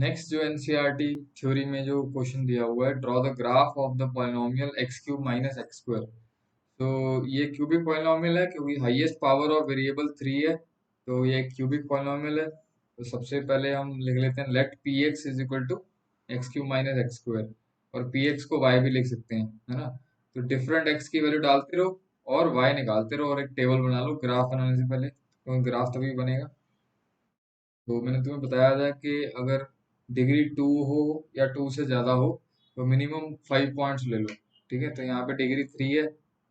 Next जो NCERT theory में जो क्वेश्चन दिया हुआ है, draw the graph of the polynomial x cube minus X square. तो ये क्यूबिक पॉलिनोमियल है क्योंकि हाईएस्ट पावर ऑफ वेरिएबल 3 है, तो ये क्यूबिक पॉलिनोमियल है। तो सबसे पहले हम लिख लेते हैं let P X is equal to X cube minus X square, और पी एक्स को वाई भी लिख सकते हैं, है ना। तो डिफरेंट एक्स की वैल्यू डालते रहो और वाई निकालते रहो और एक टेबल बना लो ग्राफ बनाने से पहले, तो ग्राफ तभी बनेगा। तो मैंने तुम्हें बताया था कि अगर डिग्री 2 हो या 2 से ज़्यादा हो तो मिनिमम 5 पॉइंट्स ले लो। ठीक है, तो यहाँ पे डिग्री 3 है,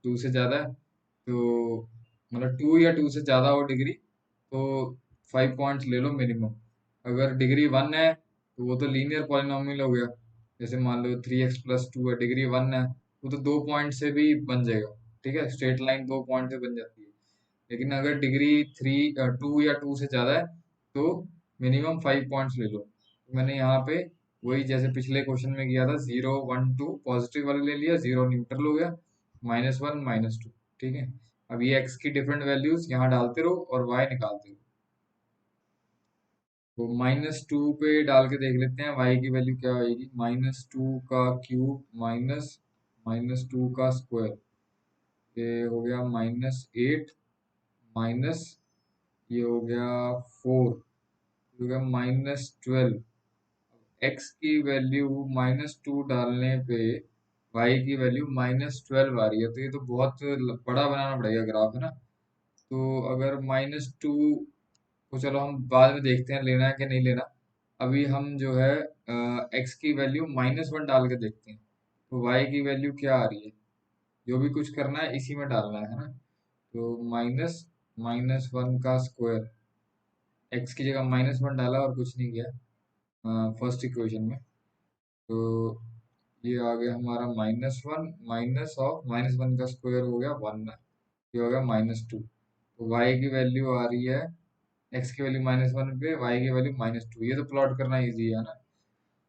2 से ज़्यादा है, तो मतलब 2 या 2 से ज़्यादा हो डिग्री तो 5 पॉइंट्स ले लो मिनिमम। अगर डिग्री 1 है तो वो तो लीनियर पॉलिनोमियल हो गया, जैसे मान लो 3x+2 है, डिग्री 1 है, वो तो 2 पॉइंट से भी बन जाएगा। ठीक है, स्ट्रेट लाइन 2 पॉइंट से बन जाती है। लेकिन अगर डिग्री 2 या 2 से ज़्यादा है तो मिनिमम 5 पॉइंट्स ले लो। तो मैंने यहाँ पे वही जैसे पिछले क्वेश्चन में किया था, 0 1 2 पॉजिटिव वाले ले लिया, 0 न्यूट्रल हो गया, -1 -2। ठीक है, अब ये x की डिफरेंट वैल्यूज यहाँ डालते रहो और y निकालते रहो। तो -2 पे डाल के देख लेते हैं y की वैल्यू क्या आएगी। -2 का क्यूब माइनस -2 का स्क्वायर, ये हो गया -8 माइनस, ये हो गया 4, हो गया -12। एक्स की वैल्यू -2 डालने पे वाई की वैल्यू -12 आ रही है, तो ये तो बहुत बड़ा बनाना पड़ेगा ग्राफ, है ना। तो अगर -2 को चलो हम बाद में देखते हैं लेना है कि नहीं लेना। अभी हम जो है एक्स की वैल्यू -1 डाल के देखते हैं, तो वाई की वैल्यू क्या आ रही है। जो भी कुछ करना है इसी में डालना है ना। तो -1 का स्क्वायर, एक्स की जगह -1 डाला और कुछ नहीं किया फर्स्ट इक्वेशन में। तो ये आ गया हमारा -1 माइनस ऑफ -1 का स्क्वायर हो गया 1, ये हो गया -2। तो y की वैल्यू आ रही है, x की वैल्यू -1 पे y की वैल्यू -2। ये तो प्लॉट करना इजी है ना।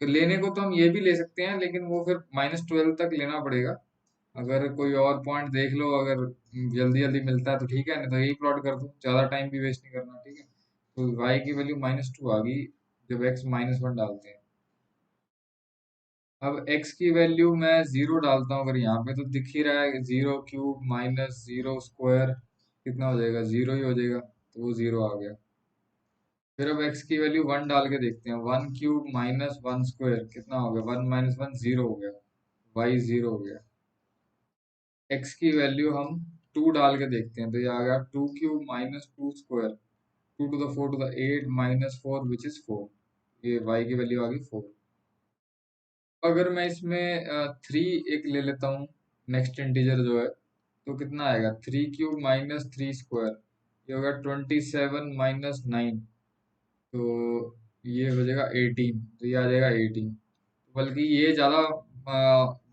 तो लेने को तो हम ये भी ले सकते हैं, लेकिन वो फिर -12 तक लेना पड़ेगा। अगर कोई और पॉइंट देख लो, अगर जल्दी जल्दी मिलता है तो ठीक है, नहीं तो यही प्लॉट कर दो, ज़्यादा टाइम भी वेस्ट नहीं करना। ठीक है, तो y की वैल्यू -2 आ गई जब x -1 डालते हैं। अब x की वैल्यू मैं 0 डालता हूँ, अगर यहाँ पे तो दिख ही रहा है 0 क्यूब माइनस 0 स्क्वायर कितना हो जाएगा, 0 ही हो जाएगा, तो वो 0 आ गया। फिर अब x की वैल्यू 1 डाल के देखते हैं, 1 क्यूब माइनस 1 स्क्वायर कितना हो गया, 1 -1 0 हो गया, y 0 हो गया। x की वैल्यू हम 2 डाल के देखते हैं, तो ये आ गया 2 cube minus 2 square, 2 to the 4 to the 8 -4 which is 4, ये y की वैल्यू आ गई 4। अगर मैं इसमें 3 एक ले लेता हूँ, नेक्स्ट इंटीजर जो है, तो कितना आएगा, 3 क्यूब माइनस 3 स्क्वायर, ये होगा 27 -9, तो ये हो जाएगा 18, तो ये आ जाएगा 18। बल्कि ये ज़्यादा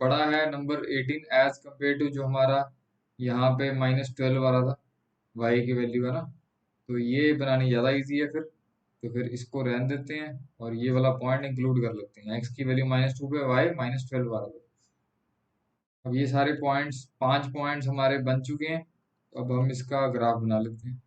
बड़ा है नंबर 18 एज कम्पेयर टू जो हमारा यहाँ पे -12 वाला था वाई की वैल्यू, है ना। तो ये बनानी ज़्यादा इजी है फिर, तो फिर इसको रहने देते हैं और ये वाला पॉइंट इंक्लूड कर लेते हैं, एक्स की वैल्यू -2 पे वाई -12 वाला पे। अब ये सारे पॉइंट्स 5 पॉइंट्स हमारे बन चुके हैं, तो अब हम इसका ग्राफ बना लेते हैं।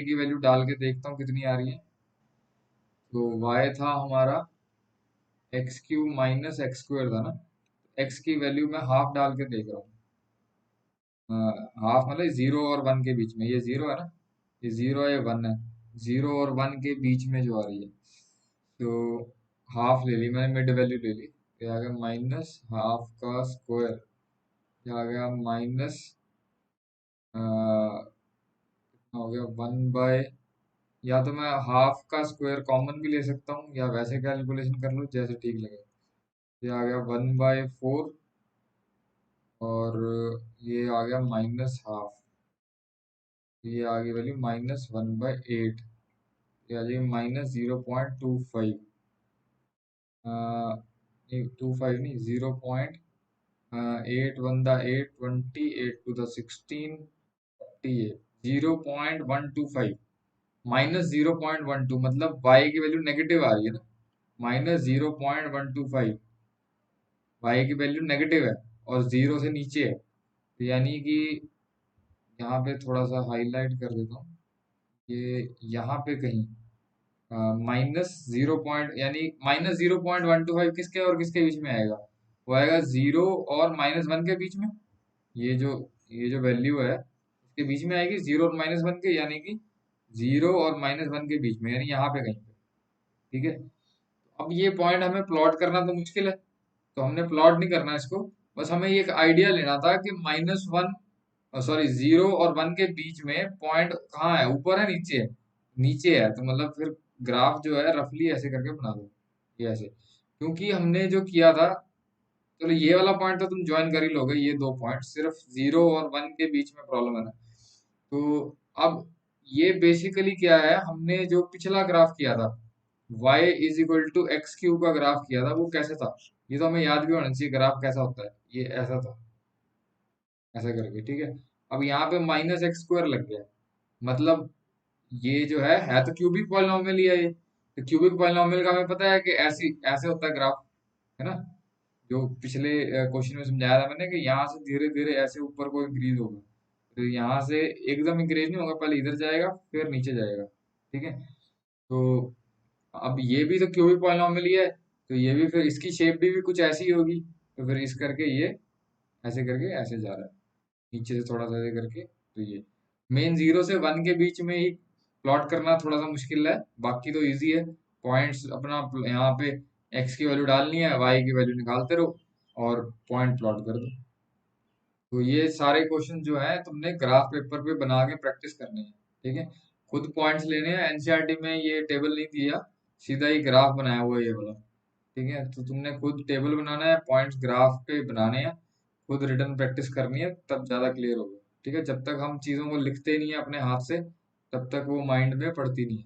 की वैल्यू डाल के देखता हूँ कितनी आ रही है। तो y था हमारा x Q minus X square था ना, एक्स की वैल्यू मैं हाफ डाल के देख रहा हूँ। हाफ मतलब जीरो और वन के बीच में, ये जीरो है ना, ये जीरो है, ये वन है, जीरो और वन के बीच में जो आ रही है। तो हाफ ले ली मैंने, मिड वैल्यू ले ली, ये आ गया माइनस हाफ का स्क्वायर, ये आ गया माइनस हो गया वन बाय, या तो मैं हाफ का स्क्वायर कॉमन भी ले सकता हूँ या वैसे कैलकुलेशन कर लो जैसे ठीक लगे। ये आ गया वन बाय फोर, और ये आ गया माइनस हाफ, ये आ गई value minus one by eight, ये आ जाएगी माइनस 0.25, टू फाइव नहीं, 0.8 one the eight, 28 to the 16, 48, 0.125, minus 0.12, मतलब y की वैल्यू नेगेटिव आ रही है ना, माइनस 0.125, y की वैल्यू नेगेटिव है और जीरो से नीचे है, तो यानी कि यहाँ पे थोड़ा सा हाईलाइट कर देता हूँ, ये यहाँ पे कहीं माइनस 0 पॉइंट, यानी माइनस 0.125 किसके और किसके बीच में आएगा, वो आएगा जीरो और माइनस वन के बीच में। ये जो ये जो वैल्यू है इसके बीच में आएगी, जीरो और माइनस वन के, यानी कि जीरो और माइनस वन के बीच में, यानी यहाँ पे कहीं पे। ठीक है, अब ये पॉइंट हमें प्लॉट करना तो मुश्किल है, तो हमने प्लॉट नहीं करना इसको, बस हमें ये एक आइडिया लेना था कि माइनस वन, सॉरी जीरो और वन के बीच में पॉइंट कहाँ है, ऊपर है नीचे है, नीचे है, तो मतलब फिर ग्राफ जो है रफली ऐसे करके बना दो, ये ऐसे, क्योंकि हमने जो किया था, चलो ये वाला पॉइंट तो तुम ज्वाइन कर ही लोगे, ये दो पॉइंट सिर्फ जीरो और वन के बीच में प्रॉब्लम है ना। तो अब ये बेसिकली क्या है, हमने जो पिछला ग्राफ किया था y is equal to X cube का ग्राफ किया था, वो कैसे था, ये तो हमें याद भी होना चाहिए ग्राफ कैसा होता है, ये ऐसा था, ऐसा करके। ठीक है, अब यहाँ पे माइनस एक्स स्क्वायर लग गया, मतलब ये जो है तो क्यूबिक पॉलिनोमियल ही है ये, तो क्यूबिक पॉलिनोमियल का हमें पता है कि ऐसी ऐसे होता है ग्राफ, है ना, जो पिछले क्वेश्चन में समझाया था मैंने कि यहाँ से धीरे धीरे ऐसे ऊपर को इंक्रीज होगा, तो यहाँ से एकदम इंक्रीज नहीं होगा, पहले इधर जाएगा फिर नीचे जाएगा। ठीक है, तो अब ये भी तो क्यूबिक पॉलिनोमियल ही है, तो ये भी फिर इसकी शेप भी कुछ ऐसी ही होगी, तो फिर इस करके ये ऐसे करके ऐसे जा रहा है, नीचे से थोड़ा सा ऐसे करके, तो ये मेन जीरो से वन के बीच में ही प्लॉट करना थोड़ा सा मुश्किल है, बाकी तो इजी है। पॉइंट्स अपना यहाँ पे एक्स की वैल्यू डालनी है, वाई की वैल्यू निकालते रहो और पॉइंट प्लॉट कर दो। तो ये सारे क्वेश्चन जो है तुमने ग्राफ पेपर पे बना के प्रैक्टिस करने हैं। ठीक है, खुद पॉइंट्स लेने हैं, एनसीईआरटी में ये टेबल नहीं दिया, सीधा ही ग्राफ बनाया हुआ है ये वाला। ठीक है, तो तुमने खुद टेबल बनाना है, पॉइंट्स ग्राफ पे बनाने हैं, खुद रिटर्न प्रैक्टिस करनी है, तब ज्यादा क्लियर होगा। ठीक है, जब तक हम चीजों को लिखते नहीं है अपने हाथ से, तब तक वो माइंड में पड़ती नहीं है,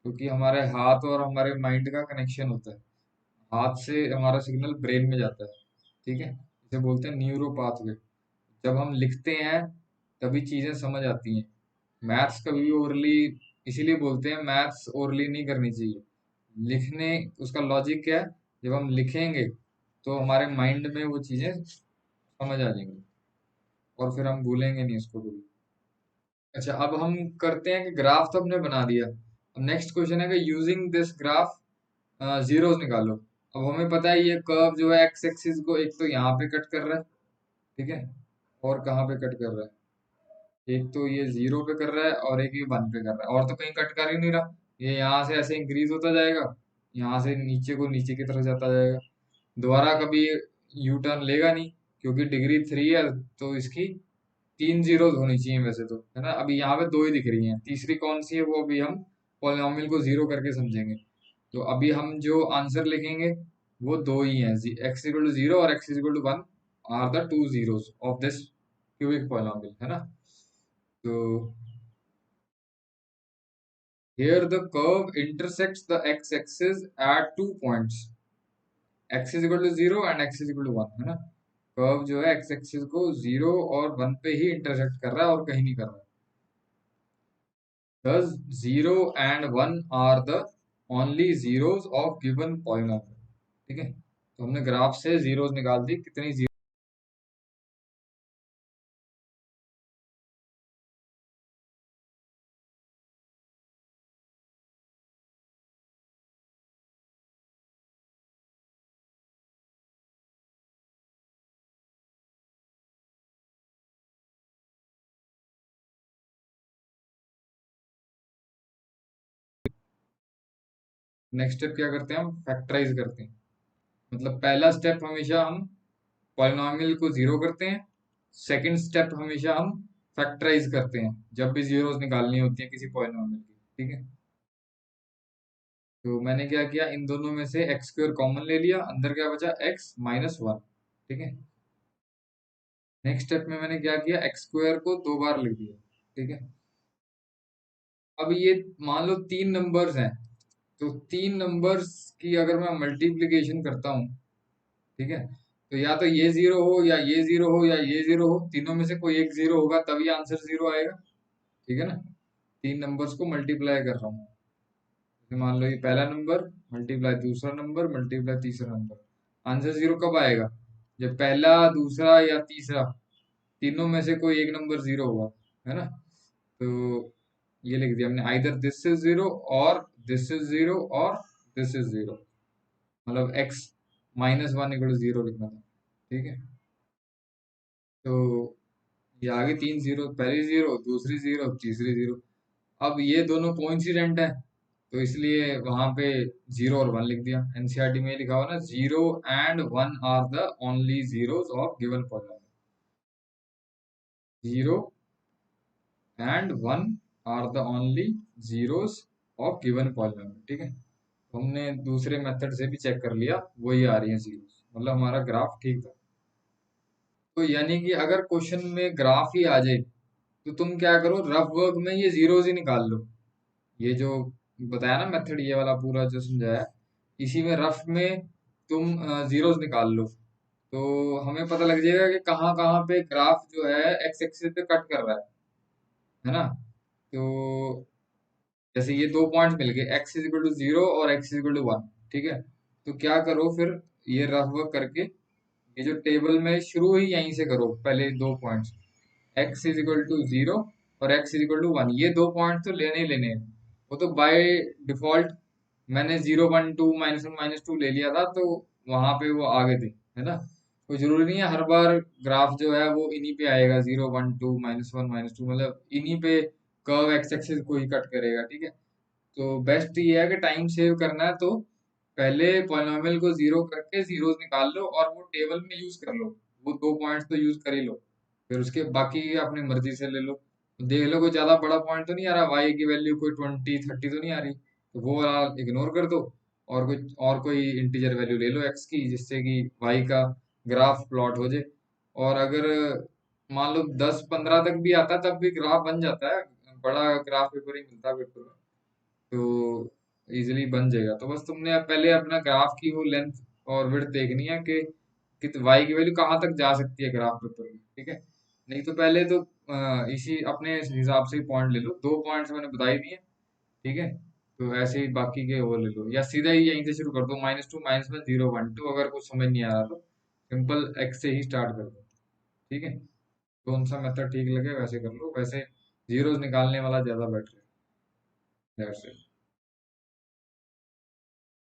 क्योंकि हमारे हाथ और हमारे माइंड का कनेक्शन होता है, हाथ से हमारा सिग्नल ब्रेन में जाता है। ठीक है, इसे बोलते हैं न्यूरो पाथवे। जब हम लिखते हैं तभी चीजें समझ आती हैं। मैथ्स कभी भी ओरली, इसीलिए बोलते हैं मैथ्स ओरली नहीं करनी चाहिए, लिखने, उसका लॉजिक क्या है, जब हम लिखेंगे तो हमारे माइंड में वो चीजें समझ आ जाएंगी और फिर हम भूलेंगे नहीं उसको कभी। अच्छा, अब हम करते हैं कि ग्राफ तो हमने बना दिया, अब नेक्स्ट क्वेश्चन है कि यूजिंग दिस ग्राफ जीरोस निकालो। अब हमें पता है ये कर्व जो है एक्स एक्सिस को एक तो यहाँ पे कट कर रहा है, ठीक है, और कहाँ पे कट कर रहा है, एक तो ये जीरो पे कर रहा है और एक ये वन पे कर रहा है, और तो कहीं कट कर ही नहीं रहा, ये यहाँ से ऐसे इंक्रीज होता जाएगा, यहाँ से नीचे को नीचे की तरफ जाता जाएगा, दोबारा कभी यू टर्न लेगा नहीं, क्योंकि डिग्री थ्री है तो इसकी तीन जीरो होनी चाहिए वैसे तो, है ना, अभी यहाँ पे दो ही दिख रही हैं, तीसरी कौन सी है वो अभी हम पॉलिनॉमियल को जीरो करके समझेंगे। तो अभी हम जो आंसर लिखेंगे वो दो ही हैं, एक्स इक्वल टू जीरो और X equal to one are the two zeros of this cubic polynomial, है ना। तो here the curve intersects the x-axis at two points, x is equal to 0 and x is equal to 1, है ना, curve जो है x axis को 0 और 1 पे ही इंटरसेक्ट कर रहा है और कहीं नहीं कर रहा है। Thus 0 and 1 are the only zeros of given polynomial। ठीक है, तो हमने ग्राफ से जीरोस निकाल दी, कितनी नेक्स्ट स्टेप क्या करते हैं, हम फैक्टराइज करते हैं। मतलब पहला स्टेप हमेशा हम पॉलिनॉमियल को जीरो करते हैं, सेकंड स्टेप हमेशा हम फैक्टराइज करते हैं जब भी जीरोस निकालनी होती है किसी पॉलिनॉमियल की। ठीक है, तो मैंने क्या किया, इन दोनों में से एक्स स्क्वायर कॉमन ले लिया, अंदर क्या बचा, एक्स माइनस वन। ठीक है, नेक्स्ट स्टेप में मैंने क्या किया, एक्स स्क्वायर को दो बार लिख दिया। ठीक है, अब ये मान लो तीन नंबर्स हैं, तो तीन नंबर्स की अगर मैं मल्टीप्लिकेशन करता हूँ, ठीक है, तो या तो ये जीरो हो या ये जीरो हो या ये जीरो हो, तीनों में से कोई एक जीरो होगा तभी आंसर जीरो आएगा। ठीक है ना, तीन नंबर्स को मल्टीप्लाई कर रहा हूँ, जैसे मान लो ये पहला नंबर मल्टीप्लाई दूसरा नंबर मल्टीप्लाई तीसरा नंबर, आंसर जीरो कब आएगा, जब पहला दूसरा या तीसरा तीनों में से कोई एक नंबर जीरो हुआ, है ना। तो ये लिख दिया हमने, आइदर दिस इज जीरो और दिस इज जीरो और दिस इज जीरो, मतलब x minus one equal zero लिखना था। ठीक है, तो ये आगे तीन जीरो, पहली जीरो दूसरी जीरो तीसरी जीरो। अब ये दोनों कोइंसिडेंट है, तो इसलिए वहां पे जीरो और वन लिख दिया। एनसीईआरटी में लिखा हुआ ना, zero and one are the only zeros of given polynomial, zero and one are the only zeros of given polynomial. ठीक है, तो हमने दूसरे मेथड से भी चेक कर लिया, वही आ रही है जीरोस, मतलब हमारा ग्राफ ठीक था। तो यानी कि अगर क्वेश्चन में ग्राफ ही आ जाए तो तुम क्या करो, रफ वर्क में ये जीरोस ही निकाल लो। ये जो बताया ना मेथड, ये वाला पूरा जो समझाया, इसी में रफ में तुम जीरोस निकाल लो, तो हमें पता लग जाएगा कि कहाँ कहाँ पे ग्राफ जो है एक्स एक्सिस पे कट कर रहा है ना। तो जैसे ये दो पॉइंट्स मिल गए, x is equal to zero और x is equal to one. ठीक है, तो क्या करो फिर, ये रफ वर्क करके ये जो टेबल में शुरू ही यहीं से करो, पहले दो points x is equal to zero और x is equal to one, ये दो पॉइंट तो लेने ही लेने हैं। वो तो बाय डिफॉल्ट मैंने zero one two minus two ले लिया था, तो वहां पे वो आ गए थे, है ना। कोई जरूरी नहीं है हर बार ग्राफ जो है वो इन्हीं पे आएगा, zero one two minus one minus two, मतलब इन्हीं पे कर्व एक्स एक्सिस को ही कट करेगा। ठीक है, तो बेस्ट ये है कि टाइम सेव करना है तो पहले पॉलिनॉमियल को जीरो करके जीरोस निकाल लो और वो टेबल में यूज कर लो, वो दो पॉइंट्स तो यूज कर ही लो, फिर उसके बाकी अपनी मर्जी से ले लो। तो देख लो कोई ज्यादा बड़ा पॉइंट तो नहीं आ रहा, वाई की वैल्यू कोई 20 30 तो नहीं आ रही, तो वो वाला इग्नोर कर दो, और कोई इंटीजर वैल्यू ले लो एक्स की, जिससे कि वाई का ग्राफ प्लॉट हो जाए। और अगर मान लो 10 15 तक भी आता तब भी ग्राफ बन जाता है, बड़ा ग्राफ पेपर ही मिलता है पेपर में, तो इजीली बन जाएगा। तो बस तुमने अब पहले अपना ग्राफ की वो लेंथ और विड्थ देखनी है कि वाई की वैल्यू कहाँ तक जा सकती है ग्राफ पेपर में। ठीक है, नहीं तो पहले तो इसी अपने हिसाब से ही पॉइंट ले लो, दो पॉइंट्स मैंने बता ही दिए। ठीक है, तो ऐसे ही बाकी के वो ले लो, या सीधा ही यहीं से शुरू कर दो, minus two minus one zero one two, अगर कुछ समझ नहीं आ रहा तो सिंपल एक्स से ही स्टार्ट कर दो। ठीक है, कौन सा मेथड ठीक लगे वैसे कर लो, वैसे जीरोस निकालने वाला ज्यादा बेटर है। That's it.